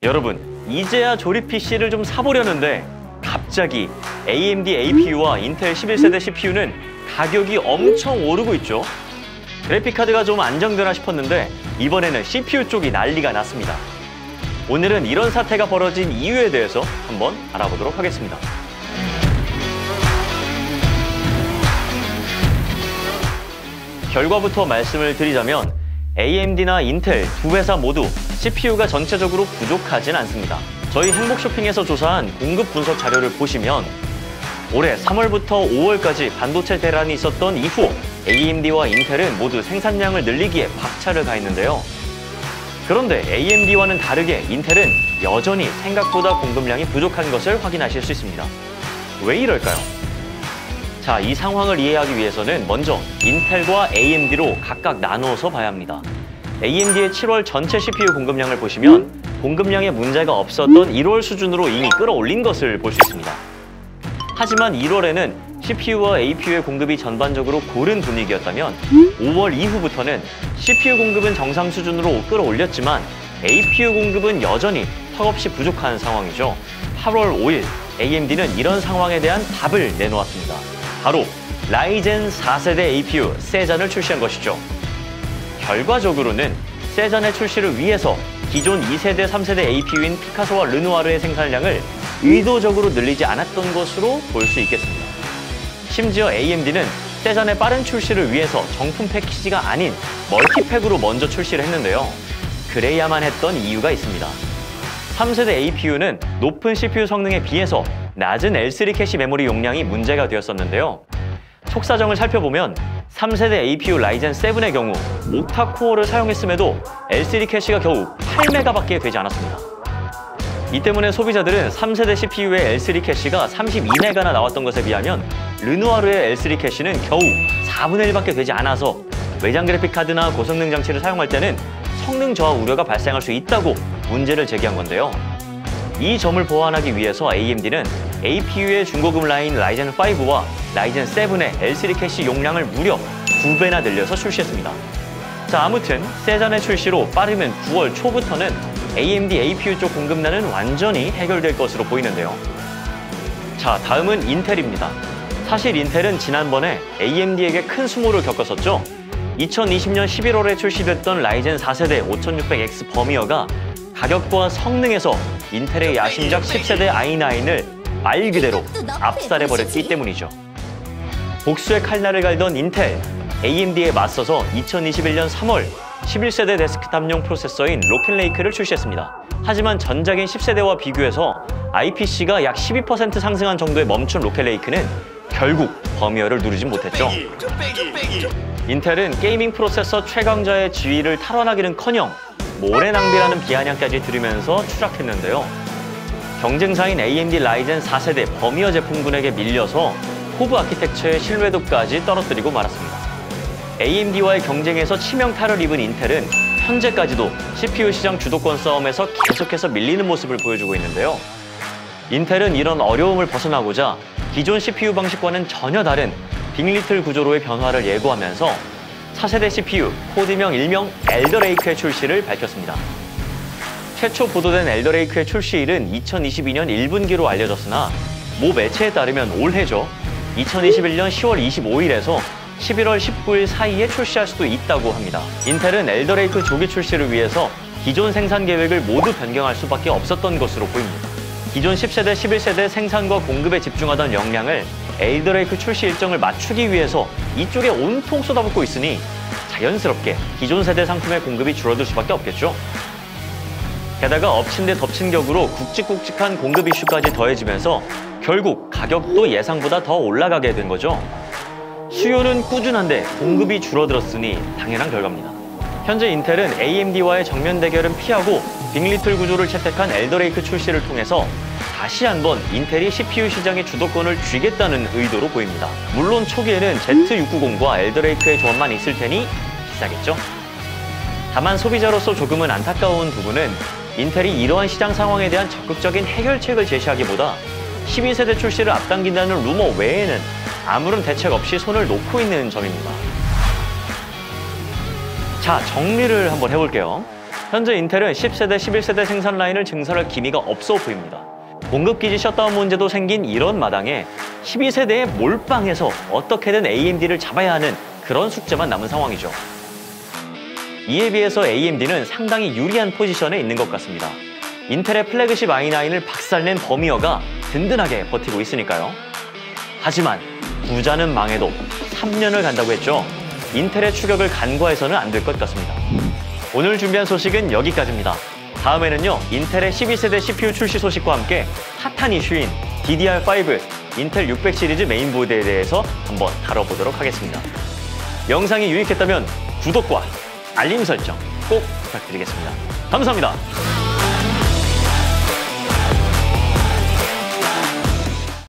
여러분, 이제야 조립 PC를 좀 사보려는데 갑자기 AMD APU와 인텔 11세대 CPU는 가격이 엄청 오르고 있죠. 그래픽카드가 좀 안정되나 싶었는데 이번에는 CPU 쪽이 난리가 났습니다. 오늘은 이런 사태가 벌어진 이유에 대해서 한번 알아보도록 하겠습니다. 결과부터 말씀을 드리자면 AMD나 인텔 두 회사 모두 CPU가 전체적으로 부족하진 않습니다. 저희 행복쇼핑에서 조사한 공급 분석 자료를 보시면 올해 3월부터 5월까지 반도체 대란이 있었던 이후 AMD와 인텔은 모두 생산량을 늘리기에 박차를 가했는데요. 그런데 AMD와는 다르게 인텔은 여전히 생각보다 공급량이 부족한 것을 확인하실 수 있습니다. 왜 이럴까요? 자, 이 상황을 이해하기 위해서는 먼저 인텔과 AMD로 각각 나누어서 봐야 합니다. AMD의 7월 전체 CPU 공급량을 보시면 공급량에 문제가 없었던 1월 수준으로 이미 끌어올린 것을 볼 수 있습니다. 하지만 1월에는 CPU와 APU의 공급이 전반적으로 고른 분위기였다면 5월 이후부터는 CPU 공급은 정상 수준으로 끌어올렸지만 APU 공급은 여전히 턱없이 부족한 상황이죠. 8월 5일 AMD는 이런 상황에 대한 답을 내놓았습니다. 바로 라이젠 4세대 APU 세잔을 출시한 것이죠. 결과적으로는 세잔의 출시를 위해서 기존 2세대, 3세대 APU인 피카소와 르누아르의 생산량을 의도적으로 늘리지 않았던 것으로 볼 수 있겠습니다. 심지어 AMD는 세잔의 빠른 출시를 위해서 정품 패키지가 아닌 멀티팩으로 먼저 출시를 했는데요. 그래야만 했던 이유가 있습니다. 3세대 APU는 높은 CPU 성능에 비해서 낮은 L3 캐시 메모리 용량이 문제가 되었었는데요. 속사정을 살펴보면 3세대 APU 라이젠 7의 경우 옥타코어를 사용했음에도 L3 캐시가 겨우 8메가밖에 되지 않았습니다. 이 때문에 소비자들은 3세대 CPU의 L3 캐시가 32메가나 나왔던 것에 비하면 르누아르의 L3 캐시는 겨우 4분의 1밖에 되지 않아서 외장 그래픽카드나 고성능 장치를 사용할 때는 성능 저하 우려가 발생할 수 있다고 문제를 제기한 건데요. 이 점을 보완하기 위해서 AMD는 APU의 중고급 라인 라이젠 5와 라이젠 7의 L3 캐시 용량을 무려 2배나 늘려서 출시했습니다. 자, 아무튼 세잔의 출시로 빠르면 9월 초부터는 AMD APU 쪽 공급난은 완전히 해결될 것으로 보이는데요. 자, 다음은 인텔입니다. 사실 인텔은 지난번에 AMD에게 큰 수모를 겪었었죠. 2020년 11월에 출시됐던 라이젠 4세대 5600X 버미어가 가격과 성능에서 인텔의 야심작 10세대 i9을 말 그대로 압살해버렸기 때문이죠. 복수의 칼날을 갈던 인텔, AMD에 맞서서 2021년 3월 11세대 데스크탑용 프로세서인 로켓레이크를 출시했습니다. 하지만 전작인 10세대와 비교해서 IPC가 약 12% 상승한 정도에 멈춘 로켓레이크는 결국 버미어를 누르지 못했죠. 인텔은 게이밍 프로세서 최강자의 지위를 탈환하기는커녕 모래 낭비라는 비아냥까지 들으면서 추락했는데요. 경쟁사인 AMD 라이젠 4세대 버미어 제품군에게 밀려서 코브 아키텍처의 신뢰도까지 떨어뜨리고 말았습니다. AMD와의 경쟁에서 치명타를 입은 인텔은 현재까지도 CPU 시장 주도권 싸움에서 계속해서 밀리는 모습을 보여주고 있는데요. 인텔은 이런 어려움을 벗어나고자 기존 CPU 방식과는 전혀 다른 빅리틀 구조로의 변화를 예고하면서 4세대 CPU 코드명 일명 엘더레이크의 출시를 밝혔습니다. 최초 보도된 엘더레이크의 출시일은 2022년 1분기로 알려졌으나 모 매체에 따르면 올해죠. 2021년 10월 25일에서 11월 19일 사이에 출시할 수도 있다고 합니다. 인텔은 엘더레이크 조기 출시를 위해서 기존 생산 계획을 모두 변경할 수밖에 없었던 것으로 보입니다. 기존 10세대, 11세대 생산과 공급에 집중하던 역량을 엘더레이크 출시 일정을 맞추기 위해서 이쪽에 온통 쏟아붓고 있으니 자연스럽게 기존 세대 상품의 공급이 줄어들 수밖에 없겠죠. 게다가 엎친 데 덮친 격으로 굵직굵직한 공급 이슈까지 더해지면서 결국 가격도 예상보다 더 올라가게 된 거죠. 수요는 꾸준한데 공급이 줄어들었으니 당연한 결과입니다. 현재 인텔은 AMD와의 정면 대결은 피하고 빅리틀 구조를 채택한 엘더레이크 출시를 통해서 다시 한번 인텔이 CPU 시장의 주도권을 쥐겠다는 의도로 보입니다. 물론 초기에는 Z690과 엘더레이크의 조합만 있을 테니 비싸겠죠? 다만 소비자로서 조금은 안타까운 부분은 인텔이 이러한 시장 상황에 대한 적극적인 해결책을 제시하기보다 12세대 출시를 앞당긴다는 루머 외에는 아무런 대책 없이 손을 놓고 있는 점입니다. 자, 정리를 한번 해볼게요. 현재 인텔은 10세대, 11세대 생산 라인을 증설할 기미가 없어 보입니다. 공급기지 셧다운 문제도 생긴 이런 마당에 12세대에 몰빵해서 어떻게든 AMD를 잡아야 하는 그런 숙제만 남은 상황이죠. 이에 비해서 AMD는 상당히 유리한 포지션에 있는 것 같습니다. 인텔의 플래그십 i9을 박살낸 버미어가 든든하게 버티고 있으니까요. 하지만 부자는 망해도 3년을 간다고 했죠. 인텔의 추격을 간과해서는 안 될 것 같습니다. 오늘 준비한 소식은 여기까지입니다. 다음에는요, 인텔의 12세대 CPU 출시 소식과 함께 핫한 이슈인 DDR5 인텔 600 시리즈 메인보드에 대해서 한번 다뤄보도록 하겠습니다. 영상이 유익했다면 구독과 알림 설정 꼭 부탁드리겠습니다. 감사합니다.